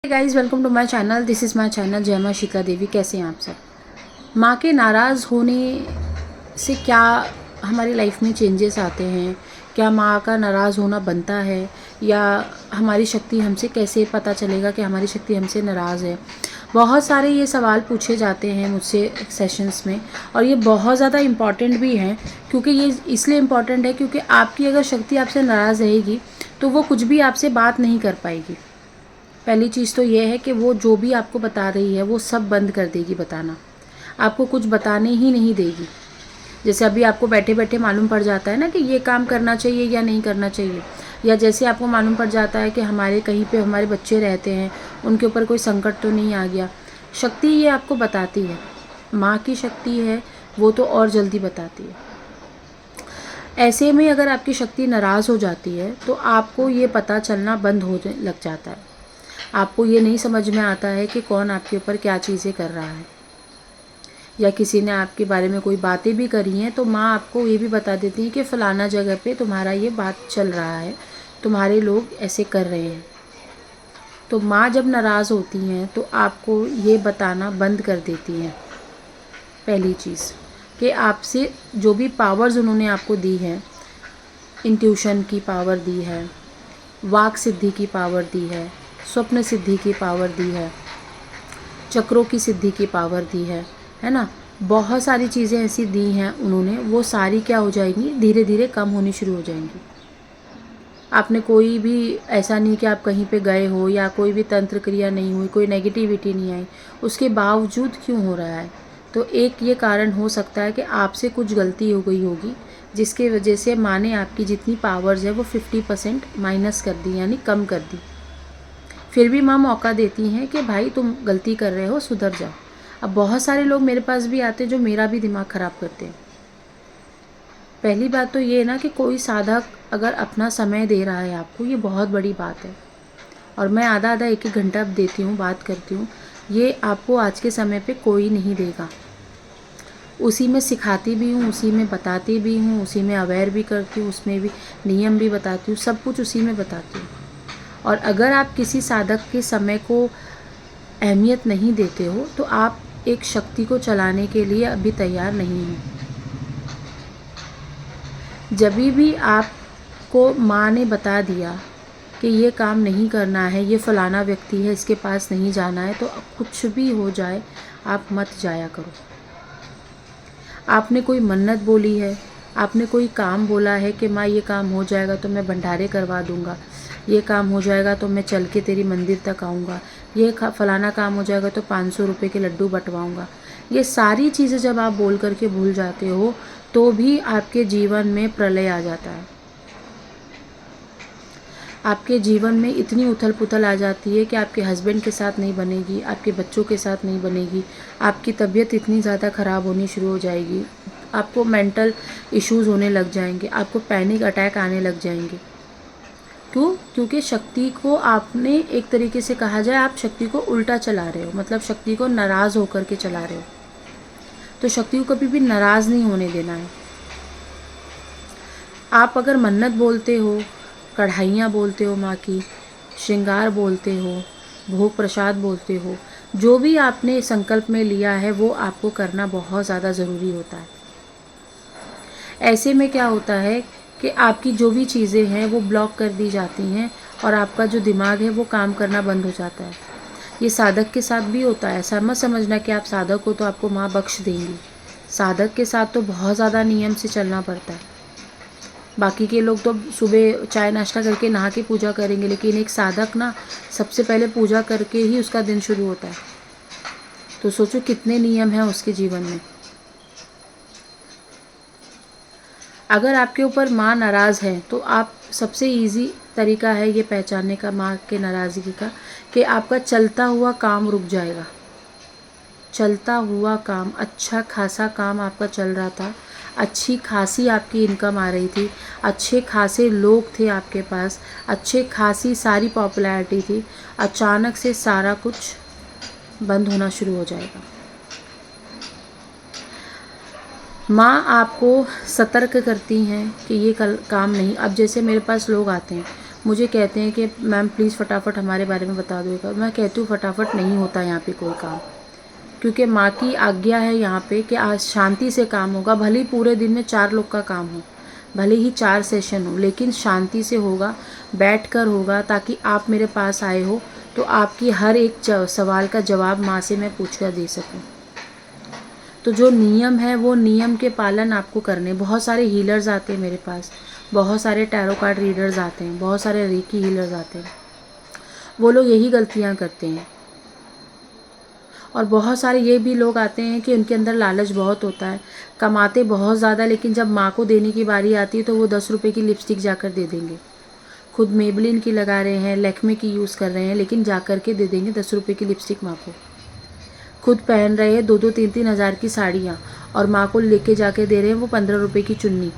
Guys, welcome to my channel. This is my channel Jai Maa Sheetla देवी। कैसे हैं आप सब? माँ के नाराज़ होने से क्या हमारी लाइफ में चेंजेस आते हैं? क्या माँ का नाराज़ होना बनता है, या हमारी शक्ति हमसे कैसे पता चलेगा कि हमारी शक्ति हमसे नाराज़ है? बहुत सारे ये सवाल पूछे जाते हैं मुझसे सेशंस में, और ये बहुत ज़्यादा इम्पॉर्टेंट भी हैं। क्योंकि ये इसलिए इम्पॉर्टेंट है क्योंकि आपकी अगर शक्ति आपसे नाराज़ रहेगी तो वो कुछ भी आपसे बात नहीं कर पाएगी। पहली चीज़ तो ये है कि वो जो भी आपको बता रही है वो सब बंद कर देगी बताना, आपको कुछ बताने ही नहीं देगी। जैसे अभी आपको बैठे बैठे मालूम पड़ जाता है ना कि ये काम करना चाहिए या नहीं करना चाहिए, या जैसे आपको मालूम पड़ जाता है कि हमारे कहीं पे हमारे बच्चे रहते हैं, उनके ऊपर कोई संकट तो नहीं आ गया। शक्ति ये आपको बताती है, माँ की शक्ति है वो तो और जल्दी बताती है। ऐसे में अगर आपकी शक्ति नाराज़ हो जाती है तो आपको ये पता चलना बंद हो लग जाता है। आपको ये नहीं समझ में आता है कि कौन आपके ऊपर क्या चीज़ें कर रहा है, या किसी ने आपके बारे में कोई बातें भी करी हैं तो माँ आपको ये भी बता देती है कि फ़लाना जगह पे तुम्हारा ये बात चल रहा है, तुम्हारे लोग ऐसे कर रहे हैं। तो माँ जब नाराज़ होती हैं तो आपको ये बताना बंद कर देती हैं। पहली चीज़ कि आपसे जो भी पावर्स उन्होंने आपको दी है, इंट्यूशन की पावर दी है, वाक सिद्धि की पावर दी है, स्वप्न सिद्धि की पावर दी है, चक्रों की सिद्धि की पावर दी है ना। बहुत सारी चीज़ें ऐसी दी हैं उन्होंने, वो सारी क्या हो जाएंगी, धीरे धीरे कम होनी शुरू हो जाएंगी। आपने कोई भी ऐसा नहीं कि आप कहीं पे गए हो या कोई भी तंत्र क्रिया नहीं हुई, कोई नेगेटिविटी नहीं आई, उसके बावजूद क्यों हो रहा है? तो एक ये कारण हो सकता है कि आपसे कुछ गलती हो गई होगी, जिसके वजह से माँ ने आपकी जितनी पावर्स है वो 50% माइनस कर दी, यानी कम कर दी। फिर भी माँ मौका देती हैं कि भाई तुम गलती कर रहे हो, सुधर जाओ। अब बहुत सारे लोग मेरे पास भी आते हैं जो मेरा भी दिमाग ख़राब करते हैं। पहली बात तो ये है ना कि कोई साधक अगर अपना समय दे रहा है आपको, ये बहुत बड़ी बात है। और मैं आधा आधा एक एक घंटा देती हूँ, बात करती हूँ, ये आपको आज के समय पे कोई नहीं देगा। उसी में सिखाती भी हूँ, उसी में बताती भी हूँ, उसी में अवेयर भी करती हूँ, उसमें भी नियम भी बताती हूँ, सब कुछ उसी में बताती हूँ। और अगर आप किसी साधक के समय को अहमियत नहीं देते हो तो आप एक शक्ति को चलाने के लिए अभी तैयार नहीं हो। जब भी आपको माँ ने बता दिया कि ये काम नहीं करना है, ये फ़लाना व्यक्ति है, इसके पास नहीं जाना है, तो कुछ भी हो जाए आप मत जाया करो। आपने कोई मन्नत बोली है, आपने कोई काम बोला है कि माँ ये काम हो जाएगा तो मैं भंडारे करवा दूँगा, ये काम हो जाएगा तो मैं चल के तेरी मंदिर तक आऊँगा, ये फ़लाना काम हो जाएगा तो 500 रुपये के लड्डू बंटवाऊँगा। ये सारी चीज़ें जब आप बोल करके भूल जाते हो तो भी आपके जीवन में प्रलय आ जाता है। आपके जीवन में इतनी उथल पुथल आ जाती है कि आपके हस्बैंड के साथ नहीं बनेगी, आपके बच्चों के साथ नहीं बनेगी, आपकी तबीयत इतनी ज़्यादा ख़राब होनी शुरू हो जाएगी, आपको मेंटल इश्यूज़ होने लग जाएंगे, आपको पैनिक अटैक आने लग जाएंगे। क्यों? क्योंकि शक्ति को आपने, एक तरीके से कहा जाए, आप शक्ति को उल्टा चला रहे हो, मतलब शक्ति को नाराज़ होकर के चला रहे हो। तो शक्ति को कभी भी नाराज़ नहीं होने देना है। आप अगर मन्नत बोलते हो, कढ़ाइयाँ बोलते हो माँ की, श्रृंगार बोलते हो, भोग प्रसाद बोलते हो, जो भी आपने संकल्प में लिया है वो आपको करना बहुत ज़्यादा ज़रूरी होता है। ऐसे में क्या होता है कि आपकी जो भी चीज़ें हैं वो ब्लॉक कर दी जाती हैं और आपका जो दिमाग है वो काम करना बंद हो जाता है। ये साधक के साथ भी होता है। ऐसा मत समझना कि आप साधक हो तो आपको माँ बख्श देंगी। साधक के साथ तो बहुत ज़्यादा नियम से चलना पड़ता है। बाकी के लोग तो सुबह चाय नाश्ता करके नहा के पूजा करेंगे, लेकिन एक साधक ना सबसे पहले पूजा करके ही उसका दिन शुरू होता है। तो सोचो कितने नियम हैं उसके जीवन में। अगर आपके ऊपर माँ नाराज़ है तो आप, सबसे इजी तरीका है ये पहचानने का माँ के नाराज़गी का, कि आपका चलता हुआ काम रुक जाएगा। चलता हुआ काम, अच्छा खासा काम आपका चल रहा था, अच्छी खासी आपकी इनकम आ रही थी, अच्छे खासे लोग थे आपके पास, अच्छे खासी सारी पॉपुलैरिटी थी, अचानक से सारा कुछ बंद होना शुरू हो जाएगा। माँ आपको सतर्क करती हैं कि ये काम नहीं। अब जैसे मेरे पास लोग आते हैं, मुझे कहते हैं कि मैम प्लीज़ फटाफट हमारे बारे में बता दो। मैं कहती हूँ फटाफट नहीं होता यहाँ पे कोई काम, क्योंकि माँ की आज्ञा है यहाँ पे कि आज शांति से काम होगा। भले ही पूरे दिन में 4 लोग का काम हो, भले ही 4 सेशन हो, लेकिन शांति से होगा, बैठकर होगा, ताकि आप मेरे पास आए हो तो आपकी हर एक सवाल का जवाब माँ से मैं पूछ कर दे सकूँ। तो जो नियम है वो नियम के पालन आपको करने। बहुत सारे हीलर्स आते हैं मेरे पास, बहुत सारे टैरो कार्ड रीडर्स आते हैं, बहुत सारे रेकी हीलर्स आते हैं, वो लोग यही गलतियाँ करते हैं। और बहुत सारे ये भी लोग आते हैं कि उनके अंदर लालच बहुत होता है, कमाते बहुत ज़्यादा, लेकिन जब माँ को देने की बारी आती है तो वो 10 रुपये की लिपस्टिक जाकर दे देंगे। खुद मेबलिन की लगा रहे हैं, लैक्मे की यूज़ कर रहे हैं, लेकिन जाकर के दे देंगे 10 रुपये की लिपस्टिक माँ को। खुद पहन रहे हैं 2-2 3-3 हज़ार की साड़ियाँ, और माँ को लेके जाके दे रहे हैं वो 15 रुपये की चुन्नी।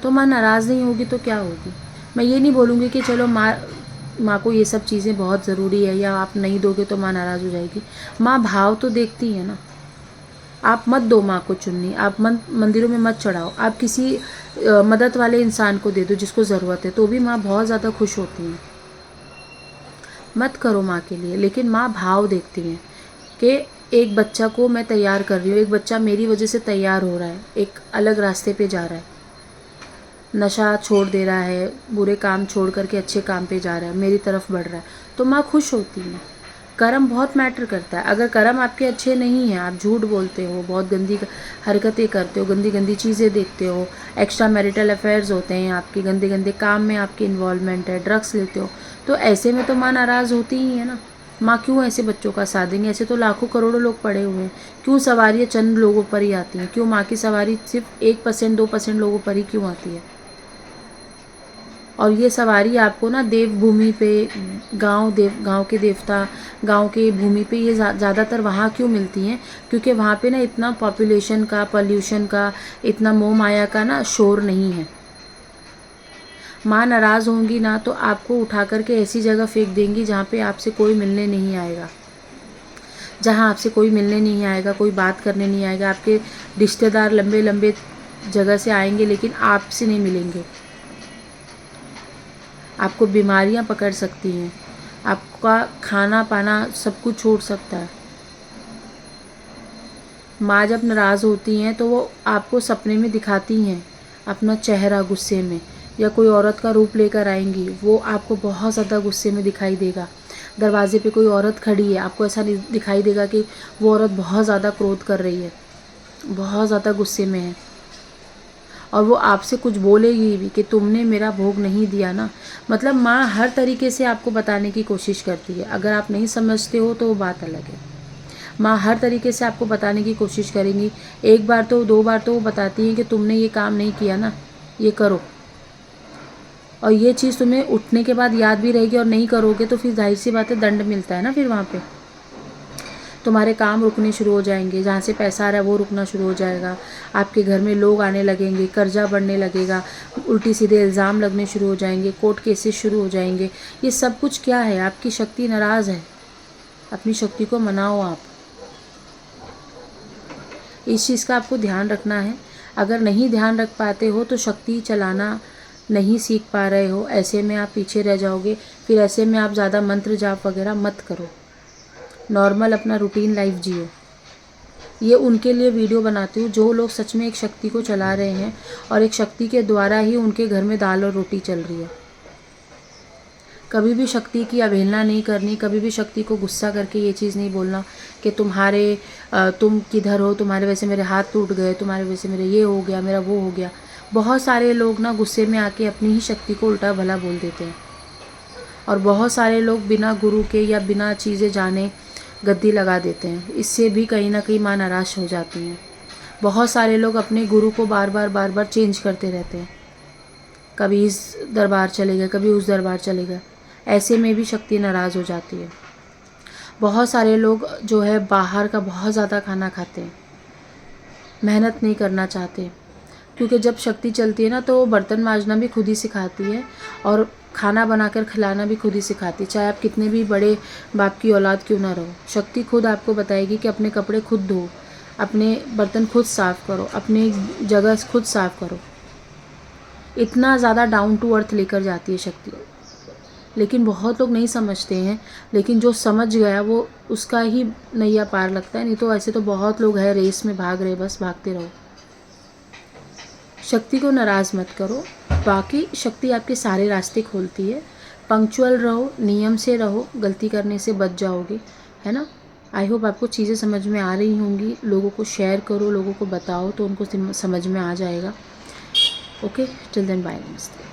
तो माँ नाराज़ नहीं होगी तो क्या होगी? मैं ये नहीं बोलूँगी कि चलो माँ को ये सब चीज़ें बहुत ज़रूरी है, या आप नहीं दोगे तो माँ नाराज़ हो जाएगी। माँ भाव तो देखती है ना। आप मत दो माँ को चुन्नी, आप मंदिरों में मत चढ़ाओ, आप किसी मदद वाले इंसान को दे दो जिसको ज़रूरत है, तो भी माँ बहुत ज़्यादा खुश होती हैं। मत करो माँ के लिए, लेकिन माँ भाव देखती हैं कि एक बच्चा को मैं तैयार कर रही हूँ, एक बच्चा मेरी वजह से तैयार हो रहा है, एक अलग रास्ते पे जा रहा है, नशा छोड़ दे रहा है, बुरे काम छोड़ करके अच्छे काम पे जा रहा है, मेरी तरफ बढ़ रहा है, तो माँ खुश होती है। कर्म बहुत मैटर करता है। अगर कर्म आपके अच्छे नहीं हैं, आप झूठ बोलते हो, बहुत गंदी हरकतें करते हो, गंदी गंदी चीज़ें देखते हो, एक्स्ट्रा मैरिटल अफेयर्स होते हैं आपके, गंदे गंदे काम में आपकी इन्वॉल्वमेंट है, ड्रग्स लेते हो, तो ऐसे में तो माँ नाराज़ होती ही है ना। माँ क्यों ऐसे बच्चों का साथ देंगे? ऐसे तो लाखों करोड़ों लोग पड़े हुए हैं, क्यों सवारियाँ चंद लोगों पर ही आती हैं? क्यों माँ की सवारी सिर्फ 1% 2% लोगों पर ही क्यों आती है? और ये सवारी आपको ना देवभूमि पे, गांव के देवता, गांव के भूमि पे ये ज़्यादातर वहाँ क्यों मिलती हैं? क्योंकि वहाँ पे ना इतना पॉपुलेशन का, पॉल्यूशन का, इतना मोह माया का ना शोर नहीं है। माँ नाराज़ होंगी ना तो आपको उठा करके ऐसी जगह फेंक देंगी जहाँ पे आपसे कोई मिलने नहीं आएगा, जहाँ आपसे कोई मिलने नहीं आएगा, कोई बात करने नहीं आएगा। आपके रिश्तेदार लंबे लंबे जगह से आएंगे, लेकिन आपसे नहीं मिलेंगे। आपको बीमारियां पकड़ सकती हैं, आपका खाना पाना सब कुछ छोड़ सकता है। माँ जब नाराज़ होती हैं तो वो आपको सपने में दिखाती हैं अपना चेहरा गुस्से में, या कोई औरत का रूप लेकर आएंगी, वो आपको बहुत ज़्यादा गुस्से में दिखाई देगा। दरवाजे पे कोई औरत खड़ी है, आपको ऐसा दिखाई देगा कि वो औरत बहुत ज़्यादा क्रोध कर रही है, बहुत ज़्यादा गुस्से में है, और वो आपसे कुछ बोलेगी भी कि तुमने मेरा भोग नहीं दिया ना। मतलब माँ हर तरीके से आपको बताने की कोशिश करती है। अगर आप नहीं समझते हो तो वो बात अलग है। माँ हर तरीके से आपको बताने की कोशिश करेंगी। एक बार तो 2 बार तो वो बताती हैं कि तुमने ये काम नहीं किया ना, ये करो। और ये चीज़ तुम्हें उठने के बाद याद भी रहेगी, और नहीं करोगे तो फिर जाहिर सी बात है दंड मिलता है ना। फिर वहाँ पे तुम्हारे काम रुकने शुरू हो जाएंगे, जहाँ से पैसा आ रहा है वो रुकना शुरू हो जाएगा, आपके घर में लोग आने लगेंगे, कर्जा बढ़ने लगेगा, उल्टी सीधे इल्ज़ाम लगने शुरू हो जाएंगे, कोर्ट केसेस शुरू हो जाएंगे। ये सब कुछ क्या है? आपकी शक्ति नाराज़ है। अपनी शक्ति को मनाओ आप। इस चीज़ का आपको ध्यान रखना है। अगर नहीं ध्यान रख पाते हो तो शक्ति चलाना नहीं सीख पा रहे हो, ऐसे में आप पीछे रह जाओगे। फिर ऐसे में आप ज़्यादा मंत्र जाप वगैरह मत करो, नॉर्मल अपना रूटीन लाइफ जियो। ये उनके लिए वीडियो बनाती हूँ जो लोग सच में एक शक्ति को चला रहे हैं, और एक शक्ति के द्वारा ही उनके घर में दाल और रोटी चल रही है। कभी भी शक्ति की अवहेलना नहीं करनी, कभी भी शक्ति को गुस्सा करके ये चीज़ नहीं बोलना कि तुम किधर हो, तुम्हारे वजह से मेरे हाथ टूट गए, तुम्हारे वजह से मेरे ये हो गया, मेरा वो हो गया। बहुत सारे लोग ना गुस्से में आके अपनी ही शक्ति को उल्टा भला बोल देते हैं, और बहुत सारे लोग बिना गुरु के या बिना चीज़ें जाने गद्दी लगा देते हैं। इससे भी कहीं ना कहीं माँ नाराज़ हो जाती हैं। बहुत सारे लोग अपने गुरु को बार बार चेंज करते रहते हैं, कभी इस दरबार चले गए, कभी उस दरबार चले गए। ऐसे में भी शक्ति नाराज़ हो जाती है। बहुत सारे लोग जो है बाहर का बहुत ज़्यादा खाना खाते हैं, मेहनत नहीं करना चाहते, क्योंकि जब शक्ति चलती है ना तो वो बर्तन मांजना भी खुद ही सिखाती है, और खाना बनाकर खिलाना भी खुद ही सिखाती है। चाहे आप कितने भी बड़े बाप की औलाद क्यों ना रहो, शक्ति खुद आपको बताएगी कि अपने कपड़े खुद धो, अपने बर्तन खुद साफ़ करो, अपनी जगह खुद साफ़ करो। इतना ज़्यादा डाउन टू अर्थ लेकर जाती है शक्ति। लेकिन बहुत लोग नहीं समझते हैं, लेकिन जो समझ गया वो उसका ही नैया पार लगता है, नहीं तो ऐसे तो बहुत लोग हैं रेस में भाग रहे, बस भागते रहो। शक्ति को नाराज़ मत करो, बाकी शक्ति आपके सारे रास्ते खोलती है। पंक्चुअल रहो, नियम से रहो, गलती करने से बच जाओगे, है ना। आई होप आपको चीज़ें समझ में आ रही होंगी। लोगों को शेयर करो, लोगों को बताओ तो उनको समझ में आ जाएगा। ओके, टिल देन बाय, नमस्ते।